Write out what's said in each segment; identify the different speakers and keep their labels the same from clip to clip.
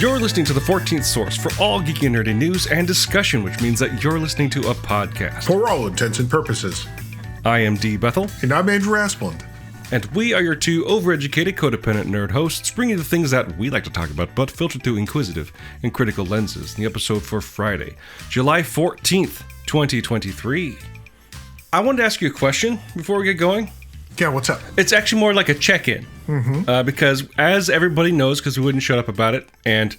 Speaker 1: You're listening to the 14th source for all geeky and nerdy news and discussion, which means that you're listening to a podcast.
Speaker 2: For all intents and purposes.
Speaker 1: I am D. Bethel.
Speaker 2: And I'm Andrew Asplund.
Speaker 1: And we are your two overeducated, codependent nerd hosts, bringing you the things that we like to talk about, but filtered through inquisitive and critical lenses in the episode for Friday, July 14th, 2023. I wanted to ask you a question before we get going.
Speaker 2: Yeah, what's up?
Speaker 1: It's actually more like a check-in. Because as everybody knows, because we wouldn't shut up about it, and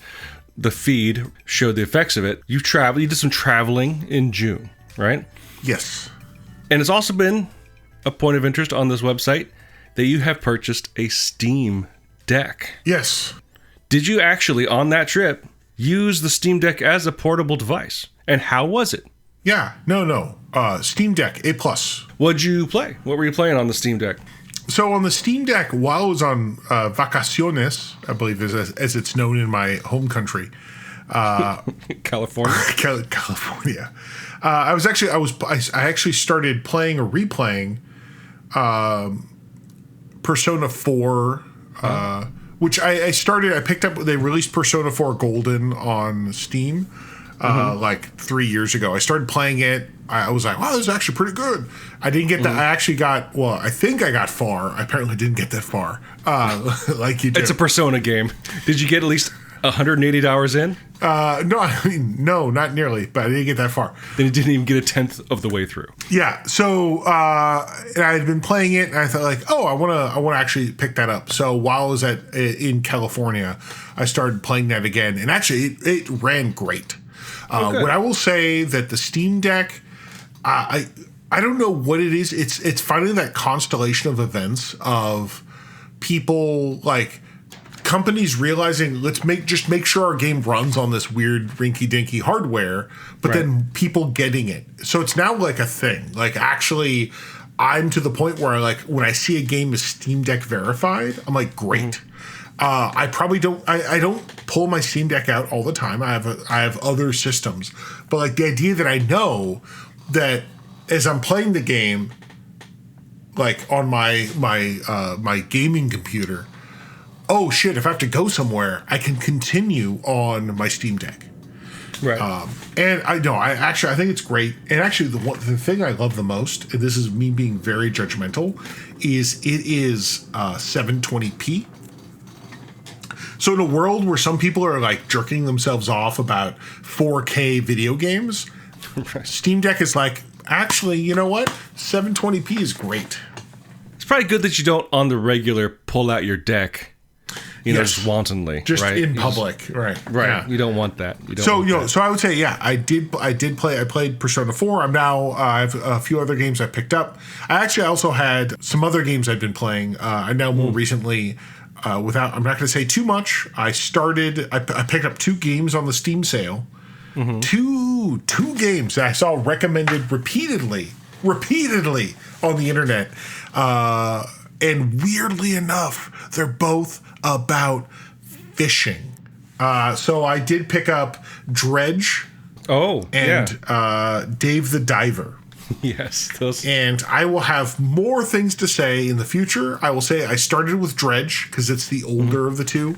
Speaker 1: the feed showed the effects of it, you did some traveling in June, right?
Speaker 2: Yes.
Speaker 1: And it's also been a point of interest on this website that you have purchased a Steam Deck.
Speaker 2: Yes.
Speaker 1: Did you actually, on that trip, use the Steam Deck as a portable device? And how was it?
Speaker 2: Yeah, no. Steam Deck, A+.
Speaker 1: What'd you play? What were you playing on the Steam Deck?
Speaker 2: So on the Steam Deck, while I was on vacaciones, I believe as it's known in my home country,
Speaker 1: California.
Speaker 2: California. I actually started playing or replaying Persona 4, which I picked up. They released Persona 4 Golden on Steam like 3 years ago. I started playing it. I was like, wow, this is actually pretty good. I didn't get that. I actually I think I got far. I apparently didn't get that far. Like you do.
Speaker 1: It's a Persona game. Did you get at least 180 hours in?
Speaker 2: No, not nearly, but I didn't get that far.
Speaker 1: Then you didn't even get a tenth of the way through.
Speaker 2: Yeah. So and I had been playing it, and I thought like, I want to actually pick that up. So while I was in California, I started playing that again, and actually it ran great. What I will say that the Steam Deck, I don't know what it is. It's finally that constellation of events of people like companies realizing just make sure our game runs on this weird rinky-dinky hardware, but then people getting it. So it's now like a thing. Like actually, I'm to the point where when I see a game is Steam Deck verified, I'm like, great. I probably don't. I don't pull my Steam Deck out all the time. I have other systems, but like the idea that I know that as I'm playing the game, like on my gaming computer, oh shit! If I have to go somewhere, I can continue on my Steam Deck.
Speaker 1: Right.
Speaker 2: And I think it's great. And actually, the thing I love the most, and this is me being very judgmental, is it is 720p. So in a world where some people are like jerking themselves off about 4K video games, Steam Deck is like, actually, you know what? 720p is great.
Speaker 1: It's probably good that you don't, on the regular, pull out your deck, just wantonly.
Speaker 2: Just right? In public. Right.
Speaker 1: Yeah. You don't want that.
Speaker 2: So I would say, yeah, I played Persona 4. I have a few other games I picked up. I also had some other games I've been playing. I know more recently... I'm not going to say too much. I picked up 2 games on the Steam sale. Two games that I saw recommended repeatedly on the internet. And weirdly enough, they're both about fishing. So I did pick up Dredge and Dave the Diver.
Speaker 1: Yes.
Speaker 2: And I will have more things to say in the future. I will say I started with Dredge because it's the older of the two.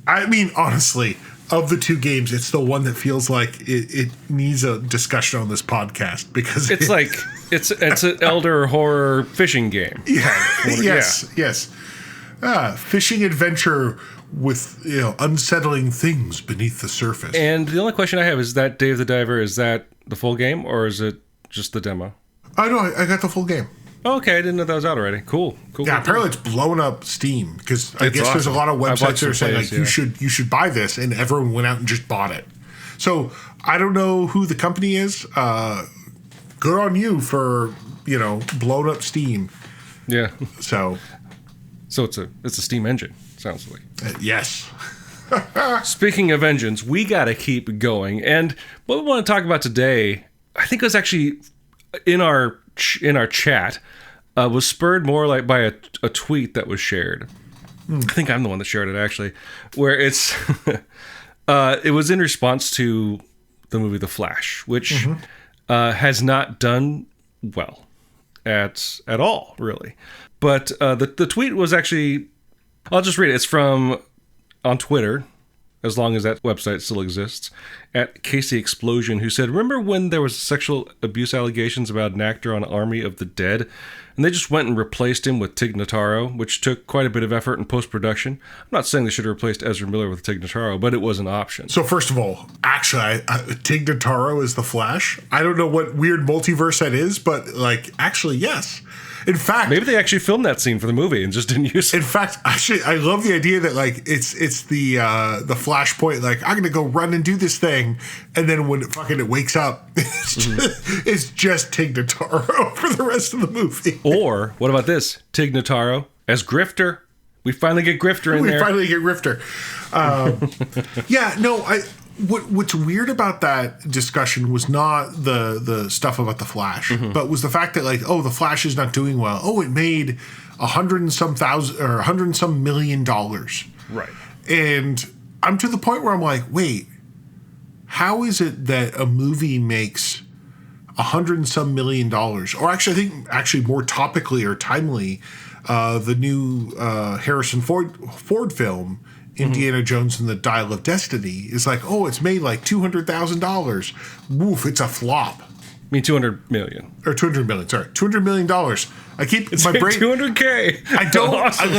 Speaker 2: I mean, honestly, of the 2 games, it's the one that feels like it needs a discussion on this podcast because
Speaker 1: it's like it's an elder horror fishing game.
Speaker 2: Yeah. Yes. Fishing adventure with unsettling things beneath the surface.
Speaker 1: And the only question I have is that Dave the Diver, is that the full game or is it just the demo?
Speaker 2: Oh, no, I got the full game.
Speaker 1: Okay, I didn't know that was out already. Cool.
Speaker 2: Yeah, apparently it's blown up Steam because I guess there's a lot of websites that are saying like you should buy this, and everyone went out and just bought it. So I don't know who the company is. Good on you for blown up Steam.
Speaker 1: Yeah.
Speaker 2: So
Speaker 1: it's a Steam engine. Sounds like.
Speaker 2: Yes.
Speaker 1: Speaking of engines, we got to keep going, and what we want to talk about today, I think it was actually in our chat, was spurred more like by a tweet that was shared. I think I'm the one that shared it actually, where it's it was in response to the movie The Flash, which has not done well at all, really. But the tweet was actually, I'll just read it. It's from on Twitter. as long as that website still exists, at Casey Explosion, who said, remember when there was sexual abuse allegations about an actor on Army of the Dead? And they just went and replaced him with Tig Notaro, which took quite a bit of effort in post-production. I'm not saying they should have replaced Ezra Miller with Tig Notaro, but it was an option.
Speaker 2: So first of all, actually, Tig Notaro is the Flash. I don't know what weird multiverse that is, but like, actually, yes. In fact,
Speaker 1: maybe they actually filmed that scene for the movie and just didn't use it.
Speaker 2: In fact, actually, I love the idea that like it's the Flashpoint. Like, I'm gonna go run and do this thing, and then when it wakes up, it's just Tig Notaro for the rest of the movie.
Speaker 1: Or what about this? Tig Notaro as Grifter. We finally get Grifter in there.
Speaker 2: We finally get Grifter. Yeah, no, What's weird about that discussion was not the stuff about the Flash, but was the fact that like, oh, the Flash is not doing well. Oh, it made $100 and some million.
Speaker 1: Right.
Speaker 2: And I'm to the point where I'm like, wait, how is it that a movie makes $100 and some million? Or actually, I think more topically or timely, the new Harrison Ford film, Indiana Jones and the Dial of Destiny, is like, oh, it's made like $200,000. Woof, it's a flop.
Speaker 1: I mean, 200 million.
Speaker 2: Or 200 million, sorry. $200 million. I keep
Speaker 1: it's my brain 200K.
Speaker 2: I don't
Speaker 1: awesome.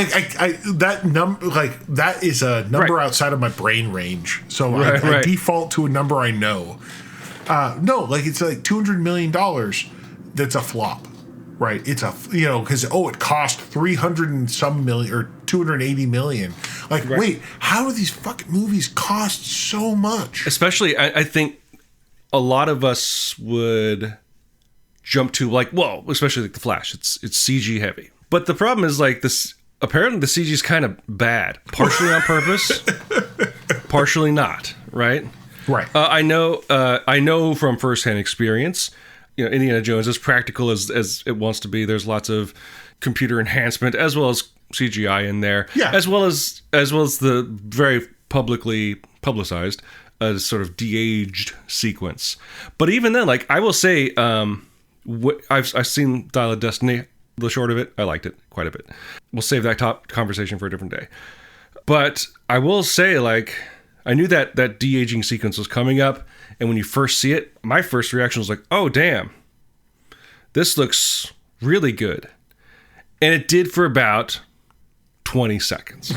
Speaker 2: that is a number outside of my brain range. So I default to a number I know. No, like it's like $200 million that's a flop. Right, it's because it cost 300 and some million or 280 million. Like, wait, how do these fucking movies cost so much?
Speaker 1: Especially, I think a lot of us would jump to like, well, especially like the Flash. It's CG heavy, but the problem is like this. Apparently, the CG is kind of bad, partially on purpose, partially not. Right.
Speaker 2: Right.
Speaker 1: I know from firsthand experience. Indiana Jones, as practical as it wants to be, there's lots of computer enhancement as well as CGI in there, as well as the very publicly publicized sort of de-aged sequence. But even then, like I will say, I've seen Dial of Destiny. The short of it, I liked it quite a bit. We'll save that top conversation for a different day. But I will say, like, I knew that de-aging sequence was coming up. And when you first see it, my first reaction was like, oh, damn, this looks really good. And it did for about 20 seconds.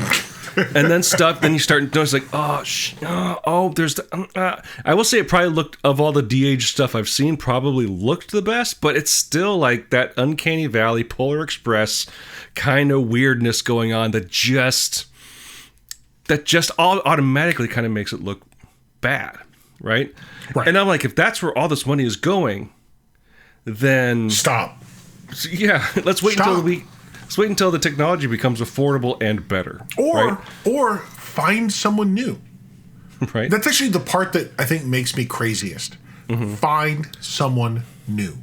Speaker 1: And then then you start noticing like, there's I will say it probably looked, of all the de-age stuff I've seen, probably looked the best, but it's still like that Uncanny Valley, Polar Express kind of weirdness going on that just all automatically kind of makes it look bad. Right? And I'm like, if that's where all this money is going, then
Speaker 2: stop.
Speaker 1: Yeah, let's wait until the technology becomes affordable and better.
Speaker 2: Or find someone new.
Speaker 1: Right.
Speaker 2: That's actually the part that I think makes me craziest. Find someone new.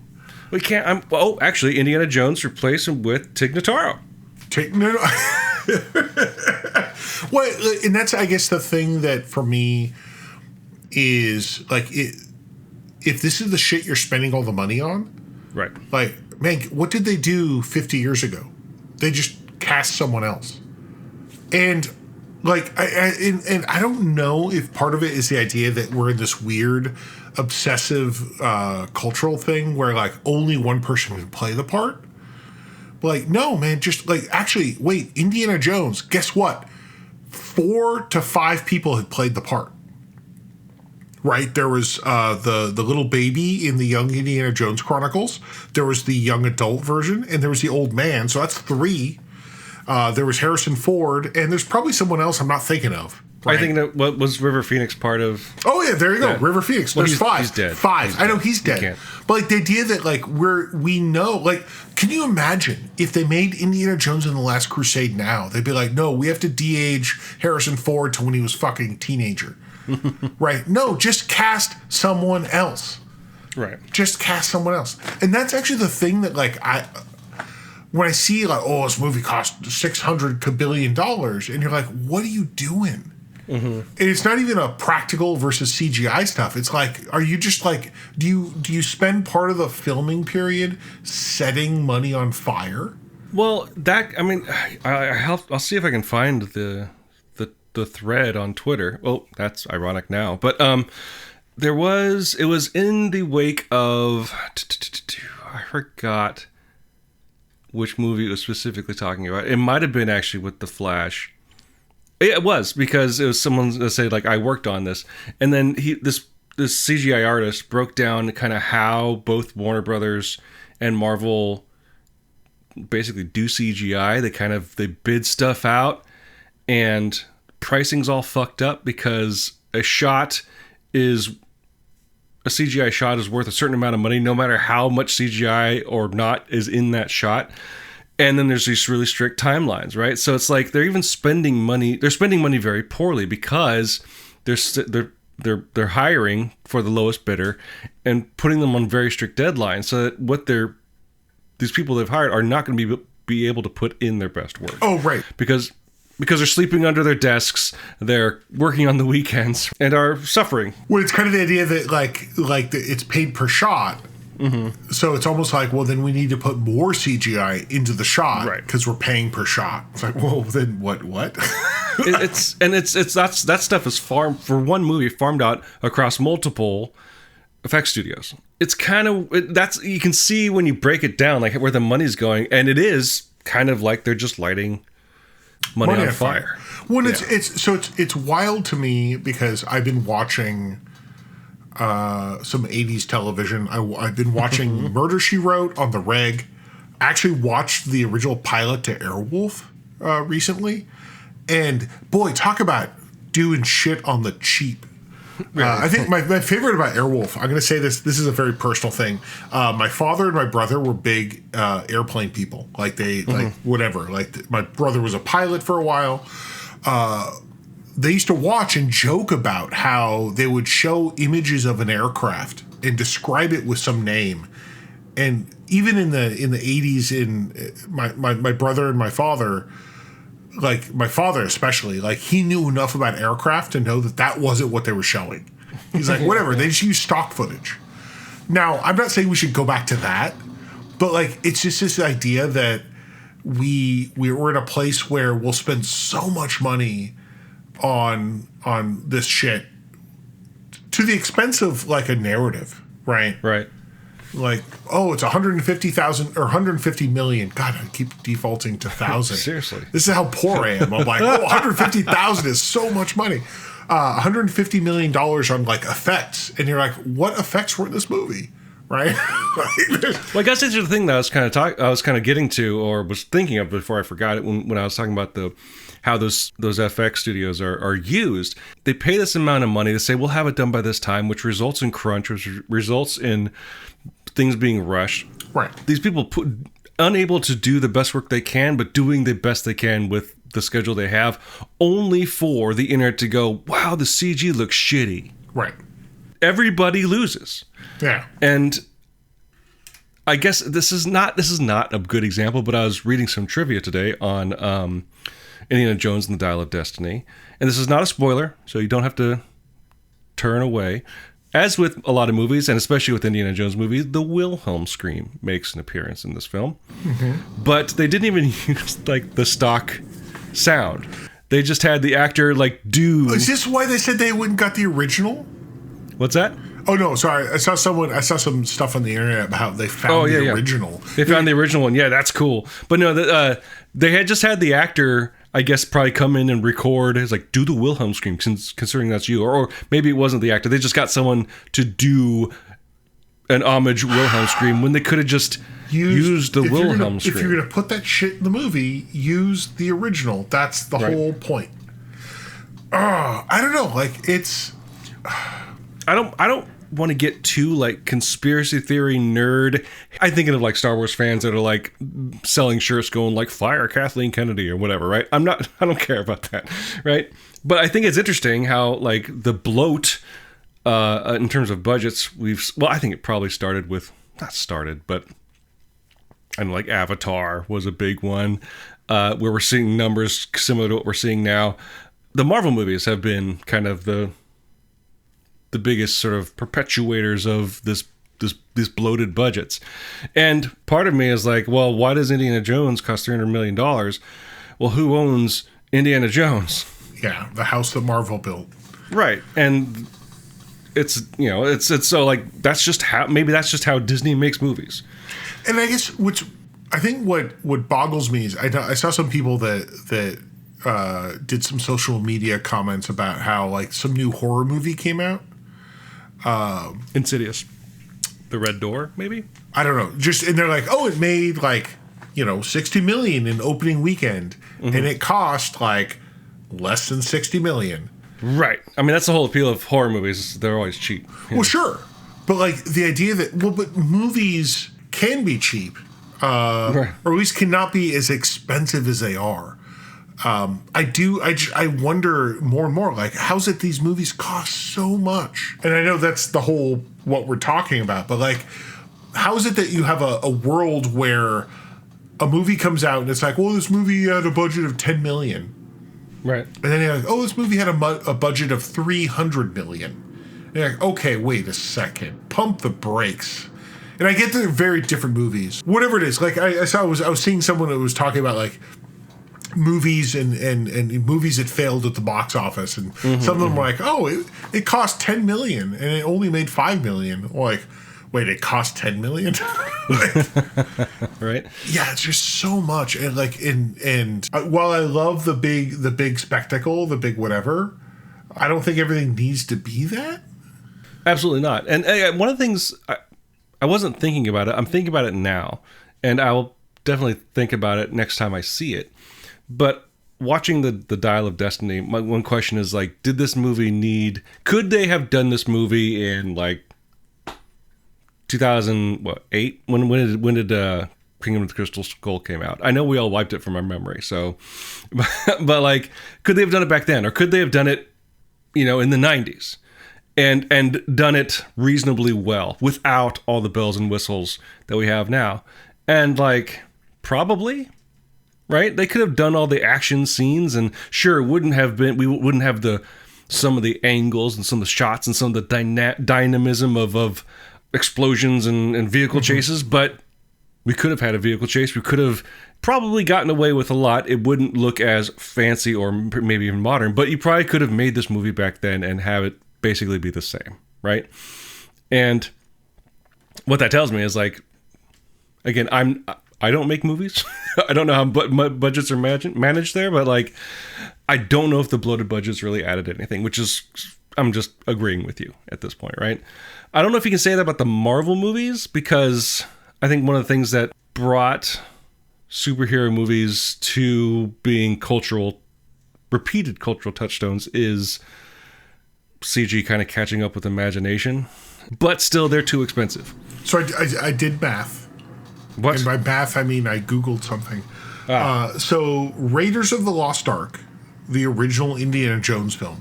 Speaker 1: We can't. Actually, Indiana Jones replaced him with Tig Notaro.
Speaker 2: Well, and that's, I guess, the thing that for me is like, if this is the shit you're spending all the money on,
Speaker 1: right?
Speaker 2: Like, man, what did they do 50 years ago? They just cast someone else, and like, I don't know if part of it is the idea that we're in this weird, obsessive cultural thing where like only one person can play the part. Like, no, man, just like, actually, wait, Indiana Jones. Guess what? 4 to 5 people had played the part. Right, there was the little baby in the Young Indiana Jones Chronicles. There was the young adult version, and there was the old man. So that's 3. There was Harrison Ford, and there's probably someone else I'm not thinking of. Right?
Speaker 1: I think that what was River Phoenix part of?
Speaker 2: Oh yeah, there you go, River Phoenix. There's 5.
Speaker 1: He's dead.
Speaker 2: 5. I know he's dead. But like the idea that like we know, like, can you imagine if they made Indiana Jones and the Last Crusade now? They'd be like, no, we have to de-age Harrison Ford to when he was fucking a teenager. Right? No, just cast someone else.
Speaker 1: Right.
Speaker 2: Just cast someone else. And that's actually the thing that, like, when I see, like, oh, this movie cost $600 billion, and you're like, what are you doing? And it's not even a practical versus CGI stuff. It's like, are you just like, do you spend part of the filming period setting money on fire?
Speaker 1: Well, I'll see if I can find the the thread on Twitter. Well, that's ironic now, but it was in the wake of, I forgot which movie it was specifically talking about. It might have been actually with The Flash. It was, because it was someone that said, like, I worked on this. And then this CGI artist broke down kind of how both Warner Brothers and Marvel basically do CGI. They bid stuff out, and pricing's all fucked up because a CGI shot is worth a certain amount of money, no matter how much CGI or not is in that shot. And then there's these really strict timelines, right? So it's like they're even spending money. They're spending money very poorly because they're hiring for the lowest bidder and putting them on very strict deadlines. So that these people they've hired are not going to be able to put in their best work.
Speaker 2: Oh, right.
Speaker 1: Because they're sleeping under their desks, they're working on the weekends, and are suffering.
Speaker 2: Well, it's kind of the idea that like it's paid per shot. Mm-hmm. So it's almost like, well, then we need to put more CGI into the shot, right? Because we're paying per shot. It's like, well, then what? That stuff is for one movie farmed out across multiple effects studios. It's kind of you can see when you break it down, like where the money's going, and it is kind of like they're just lighting money on fire. Well, it's wild to me because I've been watching some 80s television. I've been watching Murder, She Wrote on the reg. I actually watched the original pilot to Airwolf recently. And boy, talk about doing shit on the cheap. I think my favorite about Airwolf, I'm going to say this is a very personal thing. My father and my brother were big airplane people. Like like whatever. Like my brother was a pilot for a while. They used to watch and joke about how they would show images of an aircraft and describe it with some name. And even in the 80s, my brother and my father, like my father especially, like he knew enough about aircraft to know that wasn't what they were showing. He's like, whatever, they just use stock footage. Now, I'm not saying we should go back to that, but like it's just this idea that we're in a place where we'll spend so much money on this shit to the expense of like a narrative, right?
Speaker 1: Right.
Speaker 2: Like, oh, it's 150,000 or 150 million. God, I keep defaulting to thousand.
Speaker 1: Seriously.
Speaker 2: This is how poor I am. I'm like, oh, 150,000 is so much money. $150 million on like effects. And you're like, what effects were in this movie? Right?
Speaker 1: Well, I guess that's the thing that I was kind of getting to, or was thinking of before I forgot it when I was talking about how those FX studios are used. They pay this amount of money to say, we'll have it done by this time, which results in crunch, which results in things being rushed.
Speaker 2: Right.
Speaker 1: These people unable to do the best work they can, but doing the best they can with the schedule they have, only for the internet to go, wow, the CG looks shitty.
Speaker 2: Right.
Speaker 1: Everybody loses.
Speaker 2: Yeah.
Speaker 1: And I guess this is not a good example, but I was reading some trivia today on Indiana Jones and the Dial of Destiny. And this is not a spoiler, so you don't have to turn away. As with a lot of movies, and especially with Indiana Jones movies, the Wilhelm scream makes an appearance in this film. Mm-hmm. But they didn't even use like the stock sound. They just had the actor like do...
Speaker 2: Is this why they said they wouldn't got the original?
Speaker 1: What's that?
Speaker 2: Oh, no, sorry. I saw some stuff on the internet about how they found the original.
Speaker 1: They found the original one. Yeah, that's cool. But no, they had just had the actor, I guess, probably come in and record. It's like, do the Wilhelm scream, considering that's you. Or maybe it wasn't the actor. They just got someone to do an homage Wilhelm scream when they could have just used the Wilhelm scream.
Speaker 2: If you're going to put that shit in the movie, use the original. That's the whole point. I don't know. Like, it's...
Speaker 1: I don't want to get too like conspiracy theory nerd. I'm thinking of like Star Wars fans that are like selling shirts going like fire Kathleen Kennedy or whatever, right? I don't care about that, right? But I think it's interesting how like the bloat in terms of budgets I think it probably started with but I know like Avatar was a big one where we're seeing numbers similar to what we're seeing now. The Marvel movies have been kind of the biggest sort of perpetuators of these bloated budgets. And part of me is like, well, why does Indiana Jones cost $300 million? Well, who owns Indiana Jones?
Speaker 2: Yeah, the house that Marvel built.
Speaker 1: Right. And it's, you know, it's so like that's just how Disney makes movies.
Speaker 2: And I guess I think what boggles me is I saw some people that did some social media comments about how like some new horror movie came out.
Speaker 1: Insidious. The Red Door, maybe?
Speaker 2: I don't know. And they're like, oh, it made like, you know, $60 million in opening weekend, and it cost like less than $60 million.
Speaker 1: Right. I mean, that's the whole appeal of horror movies. They're always cheap.
Speaker 2: Well, sure, but like the idea that but movies can be cheap,
Speaker 1: Right.
Speaker 2: or at least cannot be as expensive as they are. I wonder more and more, like, how's it these movies cost so much? And I know that's the whole what we're talking about, but like, how is it that you have a world where a movie comes out and it's like, well, this movie had a budget of $10 million.
Speaker 1: Right.
Speaker 2: And then you're like, oh, this movie had a budget of $300 million. And you're like, okay, wait a second. Pump the brakes. And I get they're very different movies. Whatever it is. Like, I was seeing someone that was talking about, like, movies and movies that failed at the box office. And some of them were like, oh, it cost $10 million and it only made $5 million. Like, wait, it cost $10 million?
Speaker 1: Right.
Speaker 2: Yeah, it's just so much. And like, while I love the big spectacle, the big whatever, I don't think everything needs to be that.
Speaker 1: Absolutely not. And one of the things I wasn't thinking about it. I'm thinking about it now, and I will definitely think about it next time I see it. But watching the Dial of Destiny, my one question is like, could they have done this movie in like 2008? When did Kingdom of the Crystal Skull came out? I know we all wiped it from our memory. So, but like, could they have done it back then, or could they have done it, you know, in the 90s, and done it reasonably well without all the bells and whistles that we have now? And like, probably. Right? They could have done all the action scenes, and sure, we wouldn't have some of the angles and some of the shots and some of the dynamism of explosions and vehicle chases, but we could have had a vehicle chase. We could have probably gotten away with a lot. It wouldn't look as fancy or maybe even modern, but you probably could have made this movie back then and have it basically be the same, right? And what that tells me is like, again, I don't make movies. I don't know how budgets are managed there, but like, I don't know if the bloated budgets really added anything, which is, I'm just agreeing with you at this point, right? I don't know if you can say that about the Marvel movies, because I think one of the things that brought superhero movies to being repeated cultural touchstones is CG kind of catching up with imagination, but still they're too expensive.
Speaker 2: So I did math.
Speaker 1: What?
Speaker 2: And by math, I mean I Googled something. So Raiders of the Lost Ark, the original Indiana Jones film,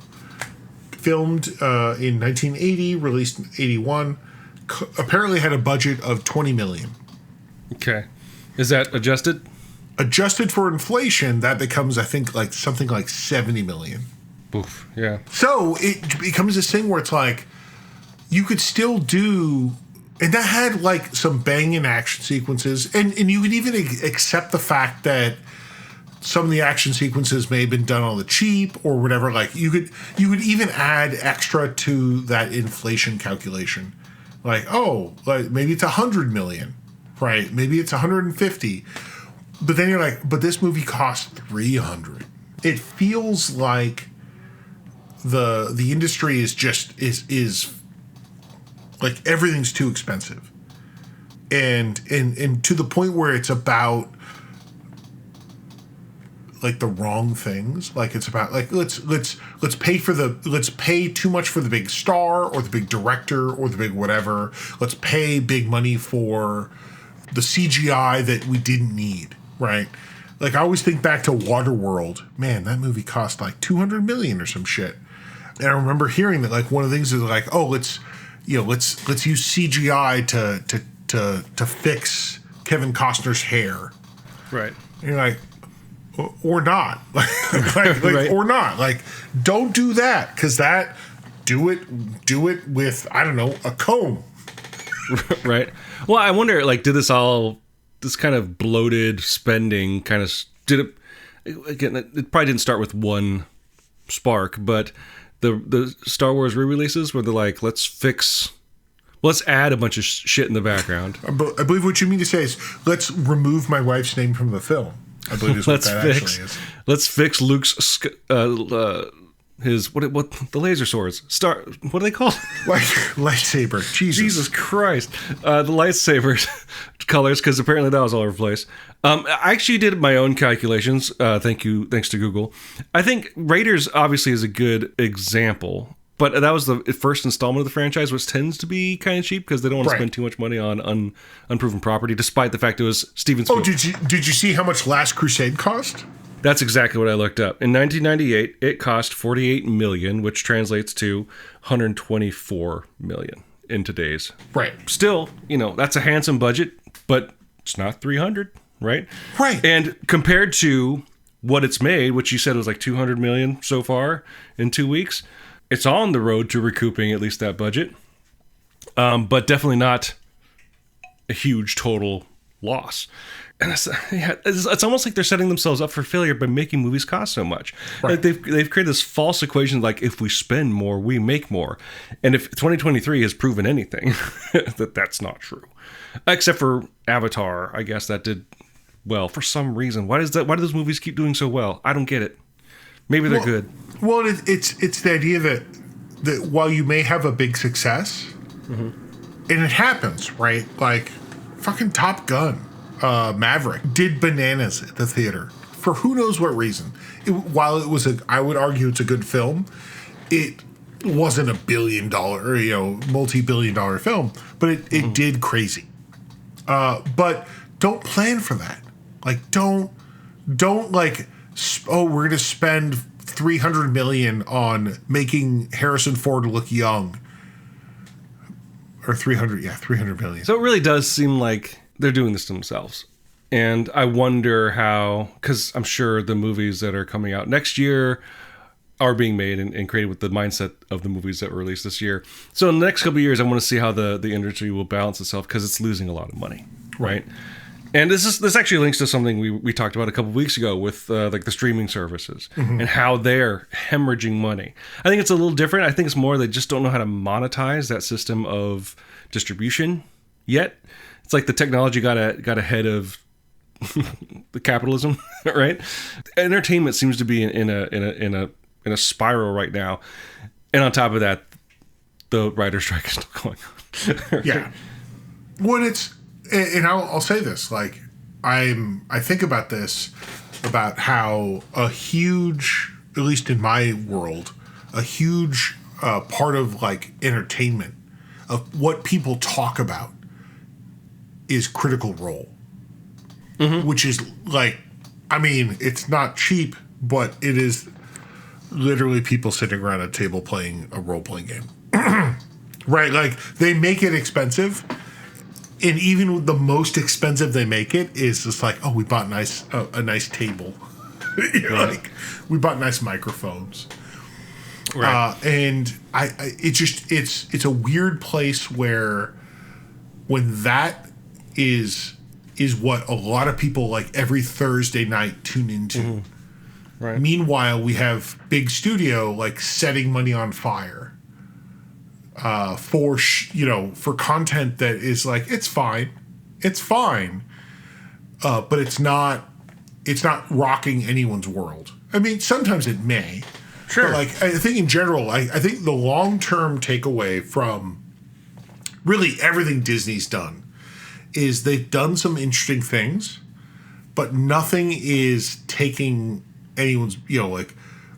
Speaker 2: filmed in 1980, released in 81, apparently had a budget of $20 million.
Speaker 1: Okay. Is that adjusted?
Speaker 2: Adjusted for inflation, that becomes, I think, like something like $70 million.
Speaker 1: Oof, yeah.
Speaker 2: So it becomes this thing where it's like, you could still do... And that had like some banging action sequences, and you could even accept the fact that some of the action sequences may have been done on the cheap or whatever. Like you could even add extra to that inflation calculation, like maybe it's 100 million, right? Maybe it's 150, but then you're like, but this movie cost 300. It feels like the industry is like everything's too expensive, and to the point where it's about like the wrong things. Like it's about like let's pay too much for the big star or the big director or the big whatever. Let's pay big money for the CGI that we didn't need, right? Like I always think back to Waterworld. Man, that movie cost like $200 million or some shit. And I remember hearing that like one of the things is like, oh, let's use CGI to fix Kevin Costner's hair.
Speaker 1: Right.
Speaker 2: And you're like, or not.
Speaker 1: Right.
Speaker 2: Or not. Like, don't do that, because do it with, I don't know, a comb.
Speaker 1: Right. Well, I wonder, like, did this kind of bloated spending kind of, it probably didn't start with one spark, but the Star Wars re-releases where they're like, let's add a bunch of shit in the background.
Speaker 2: I believe what you mean to say is, let's remove my wife's name from the film. I believe is what that actually is.
Speaker 1: Let's fix Luke's his what the laser swords. What are they called?
Speaker 2: Like lightsaber.
Speaker 1: Jesus Christ. The lightsaber colors, because apparently that was all over the place. I actually did my own calculations. Thanks to Google. I think Raiders obviously is a good example. But that was the first installment of the franchise, which tends to be kind of cheap because they don't want to spend too much money on unproven property, despite the fact it was Steven Spielberg.
Speaker 2: Oh, did you see how much Last Crusade cost?
Speaker 1: That's exactly what I looked up. In 1998, it cost $48 million, which translates to $124 million in today's.
Speaker 2: Right.
Speaker 1: Still, that's a handsome budget, but it's not $300, right?
Speaker 2: Right.
Speaker 1: And compared to what it's made, which you said was like $200 million so far in 2 weeks, it's on the road to recouping at least that budget, but definitely not a huge total loss. And it's almost like they're setting themselves up for failure by making movies cost so much. Right. Like they've created this false equation, like if we spend more, we make more. And if 2023 has proven anything, that's not true. Except for Avatar, I guess that did well for some reason. Why do those movies keep doing so well? I don't get it. Maybe they're good. Well,
Speaker 2: it's the idea that while you may have a big success, and it happens, right? Like fucking Top Gun, Maverick did bananas at the theater for who knows what reason. While it was I would argue it's a good film, it wasn't $1 billion, multi-billion-dollar film, but it did crazy. But don't plan for that. Like don't like. Oh, we're going to spend $300 million on making Harrison Ford look young. Or 300 million.
Speaker 1: So it really does seem like they're doing this to themselves. And I wonder how, because I'm sure the movies that are coming out next year are being made and created with the mindset of the movies that were released this year. So in the next couple of years, I want to see how the industry will balance itself, because it's losing a lot of money, right? And this actually links to something we talked about a couple of weeks ago with like the streaming services and how they're hemorrhaging money. I think it's a little different. I think it's more they just don't know how to monetize that system of distribution yet. It's like the technology got ahead of the capitalism, right? Entertainment seems to be in a spiral right now, and on top of that, the writer's strike is still going on.
Speaker 2: Yeah. When and I'll say this, like I think about this, about how a huge, at least in my world, a huge part of like entertainment, of what people talk about, is Critical Role, which is like, I mean, it's not cheap, but it is literally people sitting around a table playing a role-playing game. Right? Like they make it expensive. And even the most expensive they make it is just like, oh, we bought a nice table. Like we bought nice microphones. Right. And it's a weird place where when that is what a lot of people like every Thursday night tune into. Right. Meanwhile, we have big studio like setting money on fire. For content that is like, it's fine, but it's not rocking anyone's world. I mean, sometimes it may, sure. But like, I think in general, I think the long-term takeaway from really everything Disney's done is they've done some interesting things, but nothing is taking anyone's,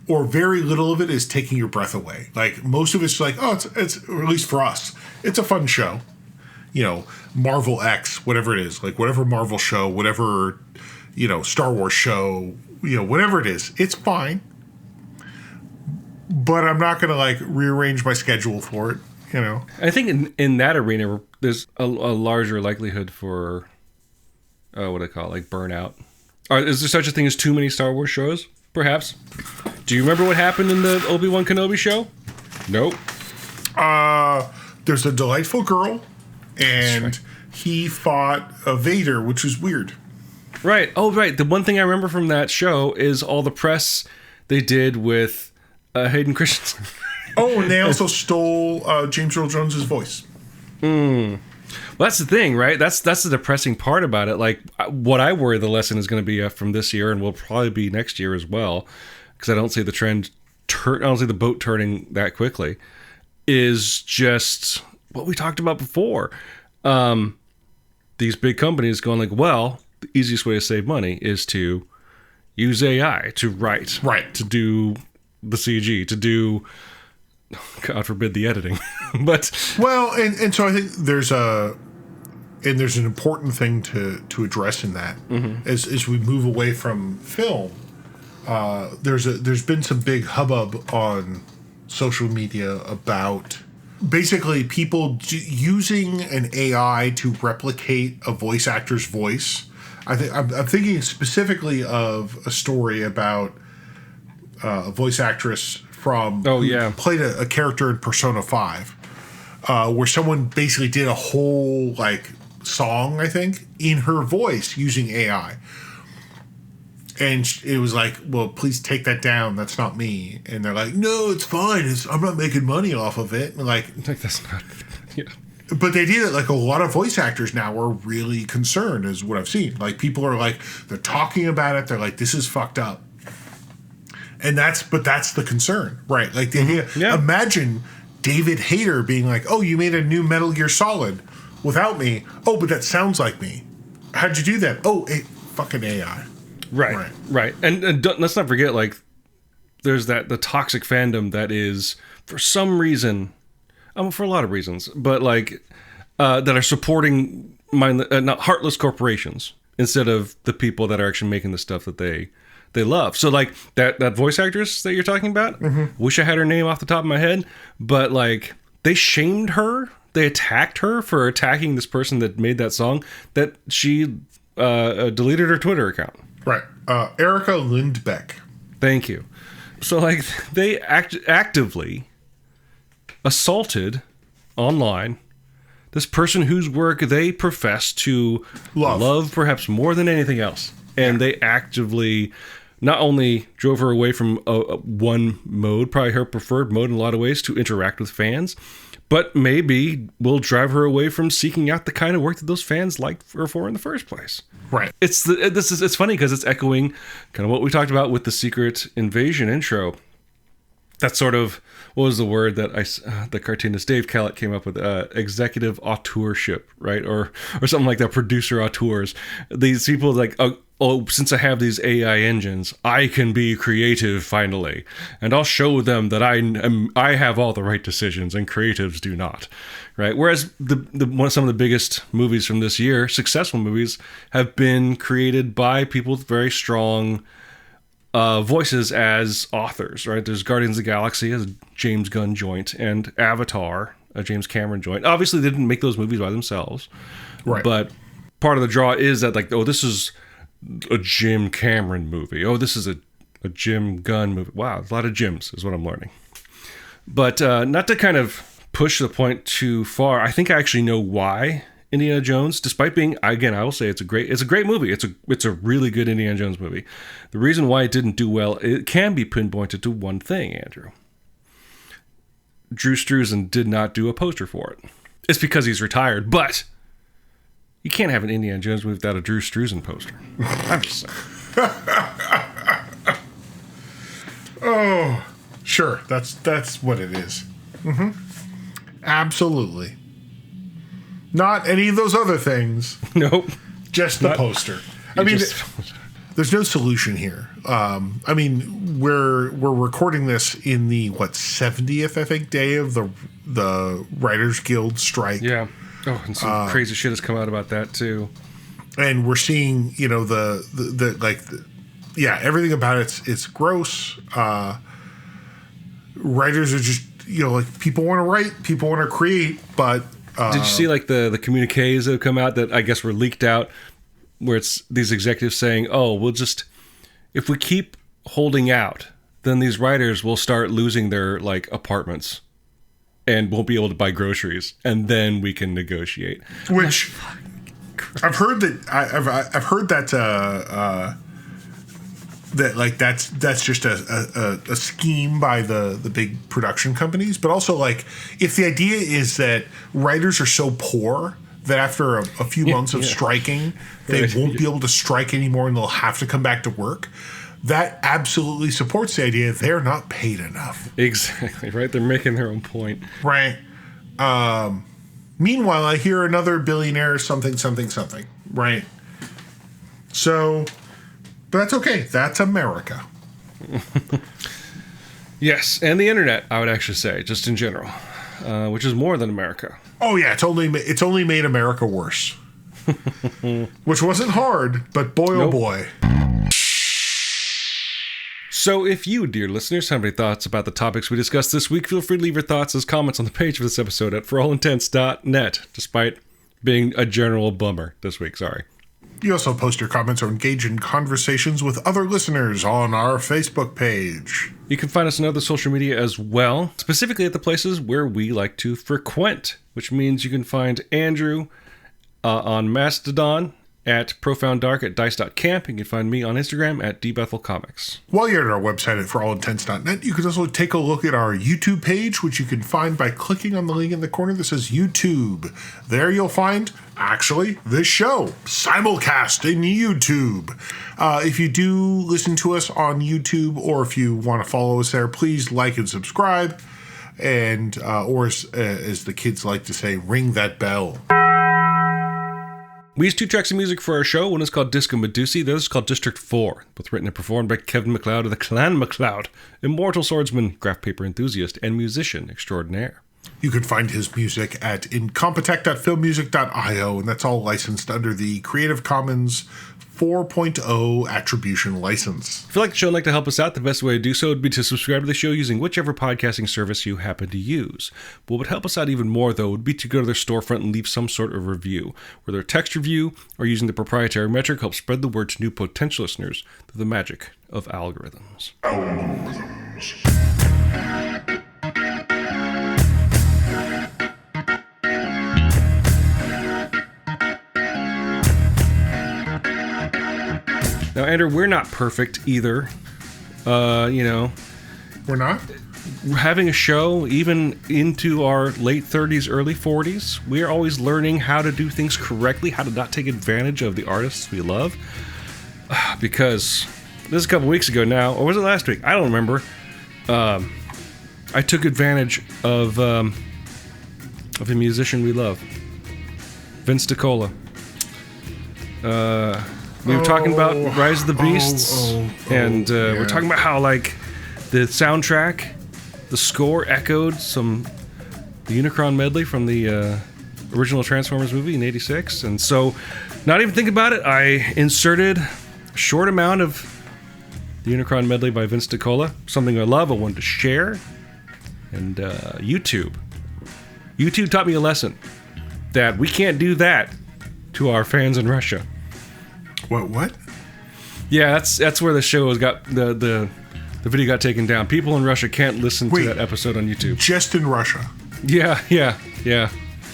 Speaker 2: or very little of it is taking your breath away. Like most of it's like, oh, it's or at least for us, it's a fun show. Marvel X, whatever it is, like whatever Marvel show, whatever, Star Wars show, whatever it is, it's fine. But I'm not going to like rearrange my schedule for it,
Speaker 1: I think in that arena, there's a larger likelihood for, what do I call it, like burnout. Is there such a thing as too many Star Wars shows? Perhaps. Do you remember what happened in the Obi-Wan Kenobi show? Nope.
Speaker 2: There's a delightful girl, and he fought a Vader, which was weird.
Speaker 1: Right. Oh, right. The one thing I remember from that show is all the press they did with Hayden Christensen.
Speaker 2: Oh, and they also stole James Earl Jones's voice.
Speaker 1: Well, that's the thing, right? That's the depressing part about it. Like, what I worry the lesson is going to be from this year, and will probably be next year as well, because I don't see the trend. I don't see the boat turning that quickly. Is just what we talked about before. These big companies going like, well, the easiest way to save money is to use AI to write, to do the CG, to do, God forbid, the editing. But
Speaker 2: well, and so I think there's an important thing to address in that as we move away from film. There's been some big hubbub on social media about basically people using an AI to replicate a voice actor's voice. I'm thinking specifically of a story about a voice actress from who played a character in Persona 5, where someone basically did a whole like song, I think, in her voice using AI. And it was like, well, please take that down. That's not me. And they're like, no, it's fine. I'm not making money off of it. And like
Speaker 1: that's not. Yeah.
Speaker 2: But they did it. Like a lot of voice actors now are really concerned, is what I've seen. Like people are like, they're talking about it. They're like, this is fucked up. And that's the concern, right? Like the idea. Imagine David Hayter being like, oh, you made a new Metal Gear Solid without me. Oh, but that sounds like me. How'd you do that? Oh, fucking AI.
Speaker 1: Right. And let's not forget, like, there's the toxic fandom that is, for some reason, for a lot of reasons, but like, that are supporting not heartless corporations instead of the people that are actually making the stuff that they love. So like that voice actress that you're talking about, wish I had her name off the top of my head, but like they shamed her, they attacked her for attacking this person that made that song, that she deleted her Twitter account.
Speaker 2: Right. Erica Lindbeck.
Speaker 1: Thank you. So like they actively assaulted online this person whose work they profess to love perhaps more than anything else. And they actively not only drove her away from one mode, probably her preferred mode in a lot of ways, to interact with fans, but maybe will drive her away from seeking out the kind of work that those fans like her for in the first place.
Speaker 2: Right.
Speaker 1: It's funny because it's echoing kind of what we talked about with the Secret Invasion intro. That's sort of, what was the word that the cartoonist Dave Callett came up with? Executive auteurship, right? Or something like that, producer auteurs. These people like, oh, since I have these AI engines, I can be creative finally. And I'll show them that I have all the right decisions and creatives do not, right? Whereas some of the biggest movies from this year, successful movies, have been created by people with very strong voices as authors, right? There's Guardians of the Galaxy as a James Gunn joint, and Avatar, a James Cameron joint. Obviously, they didn't make those movies by themselves,
Speaker 2: right?
Speaker 1: But part of the draw is that, like, oh, this is a Jim Cameron movie. Oh, this is a Jim Gunn movie. Wow, a lot of Jims is what I'm learning. But not to kind of push the point too far, I think I actually know why Indiana Jones, despite being, again, I will say it's a great movie. It's a really good Indiana Jones movie. The reason why it didn't do well, it can be pinpointed to one thing, Andrew. Drew Struzan did not do a poster for it. It's because he's retired, but you can't have an Indiana Jones movie without a Drew Struzan poster. I'm just saying.
Speaker 2: Oh, sure. That's what it is. Mm-hmm. Absolutely. Not any of those other things.
Speaker 1: Nope.
Speaker 2: Just the poster. I mean, there's no solution here. I mean, we're recording this in the 70th, I think, day of the Writers Guild strike.
Speaker 1: Yeah. Oh, and some crazy shit has come out about that too.
Speaker 2: And we're seeing, everything about it's gross. Writers are just, people want to write, people want to create, but.
Speaker 1: Did you see like the communiques that have come out that I guess were leaked out, where it's these executives saying, oh, if we keep holding out, then these writers will start losing their like apartments and won't be able to buy groceries, and then we can negotiate.
Speaker 2: Which I've heard that that like that's just a scheme by the big production companies. But also, like, if the idea is that writers are so poor that after a few months of striking, they won't be able to strike anymore and they'll have to come back to work, that absolutely supports the idea they're not paid enough.
Speaker 1: Exactly, right? They're making their own point.
Speaker 2: Right. Meanwhile, I hear another billionaire something, right? So, but that's okay. That's America.
Speaker 1: Yes, and the internet, I would actually say, just in general, which is more than America.
Speaker 2: Oh yeah, it's only made America worse. Which wasn't hard, but boy oh boy.
Speaker 1: So if you, dear listeners, have any thoughts about the topics we discussed this week, feel free to leave your thoughts as comments on the page of this episode at forallintents.net, despite being a general bummer this week, sorry.
Speaker 2: You also post your comments or engage in conversations with other listeners on our Facebook page.
Speaker 1: You can find us on other social media as well, specifically at the places where we like to frequent, which means you can find Andrew on Mastodon at profounddark at dice.camp. You can find me on Instagram at dbethelcomics.
Speaker 2: While you're at our website at forallintents.net, you can also take a look at our YouTube page, which you can find by clicking on the link in the corner that says YouTube. There you'll find, actually, this show, simulcast in YouTube. If you do listen to us on YouTube, or if you want to follow us there, please like and subscribe. And, or as the kids like to say, ring that bell.
Speaker 1: We use 2 tracks of music for our show. One is called Disco Medusi, the other is called District 4, both written and performed by Kevin MacLeod of the Clan MacLeod, immortal swordsman, graph paper enthusiast, and musician extraordinaire.
Speaker 2: You can find his music at incompetech.filmmusic.io, and that's all licensed under the Creative Commons 4.0 attribution license.
Speaker 1: If you'd like the show and like to help us out, the best way to do so would be to subscribe to the show using whichever podcasting service you happen to use. What would help us out even more, though, would be to go to their storefront and leave some sort of review, whether a text review or using the proprietary metric helps spread the word to new potential listeners through the magic of algorithms. Now, Andrew, we're not perfect either.
Speaker 2: We're not?
Speaker 1: Having a show, even into our late 30s, early 40s, we are always learning how to do things correctly, how to not take advantage of the artists we love. Because this is a couple weeks ago now, or was it last week? I don't remember. I took advantage of a musician we love, Vince DiCola. We were talking about Rise of the Beasts, and we're talking about how, like, the soundtrack, the score echoed the Unicron medley from the original Transformers movie in '86. And so, not even thinking about it, I inserted a short amount of the Unicron medley by Vince DiCola, something I love, I wanted to share. And YouTube taught me a lesson, that we can't do that to our fans in Russia.
Speaker 2: What?
Speaker 1: Yeah, that's where the show got the video got taken down. People in Russia can't listen to that episode on YouTube.
Speaker 2: Just in Russia?
Speaker 1: Yeah.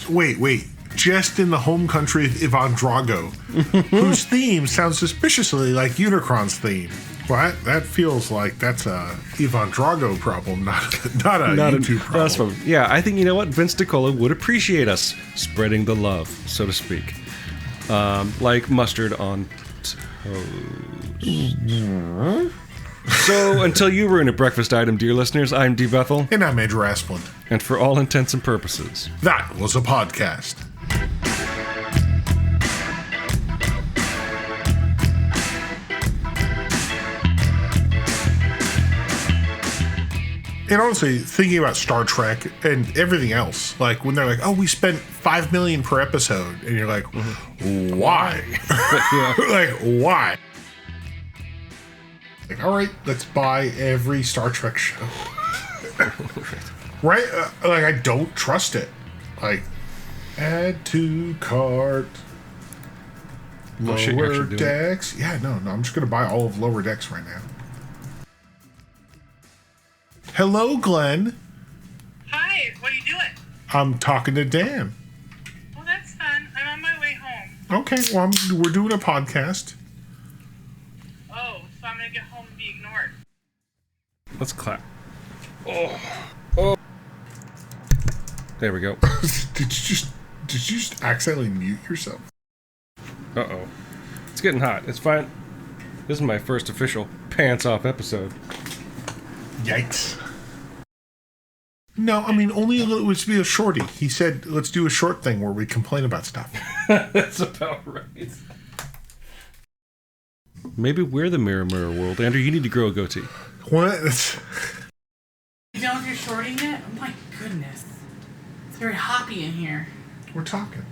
Speaker 2: Wait. Just in the home country of Ivan Drago, whose theme sounds suspiciously like Unicron's theme. Well, that feels like that's a Ivan Drago problem, not a YouTube problem.
Speaker 1: That's fun. Yeah, I think, you know what? Vince DiCola would appreciate us spreading the love, so to speak. Like mustard on toast. So, until you ruin a breakfast item, dear listeners, I'm D. Bethel.
Speaker 2: And I'm Andrew Asplund.
Speaker 1: And for all intents and purposes,
Speaker 2: that was a podcast. And honestly, thinking about Star Trek and everything else, like when they're like, "Oh, we spent $5 million per episode," and you're like, "Why?" Like, why? Like, all right, let's buy every Star Trek show, right? Like, I don't trust it. Like, add to cart. Lower Decks. Yeah, no, I'm just gonna buy all of Lower Decks right now. Hello, Glenn.
Speaker 3: Hi, what are you doing?
Speaker 2: I'm talking to Dan.
Speaker 3: Well, that's fun. I'm on my way home.
Speaker 2: Okay, well, we're doing a podcast.
Speaker 3: Oh, so I'm gonna get home and be ignored.
Speaker 1: Let's clap. Oh. There we go.
Speaker 2: Did you just accidentally mute yourself?
Speaker 1: Uh-oh. It's getting hot. It's fine. This is my first official pants-off episode.
Speaker 2: Yikes. No, I mean, only it would be a shorty. He said, let's do a short thing where we complain about stuff.
Speaker 1: That's about right. Maybe we're the mirror world. Andrew, you need to grow a goatee.
Speaker 2: What?
Speaker 4: You know if you're shorting it? Oh my goodness. It's very hoppy in here.
Speaker 2: We're talking.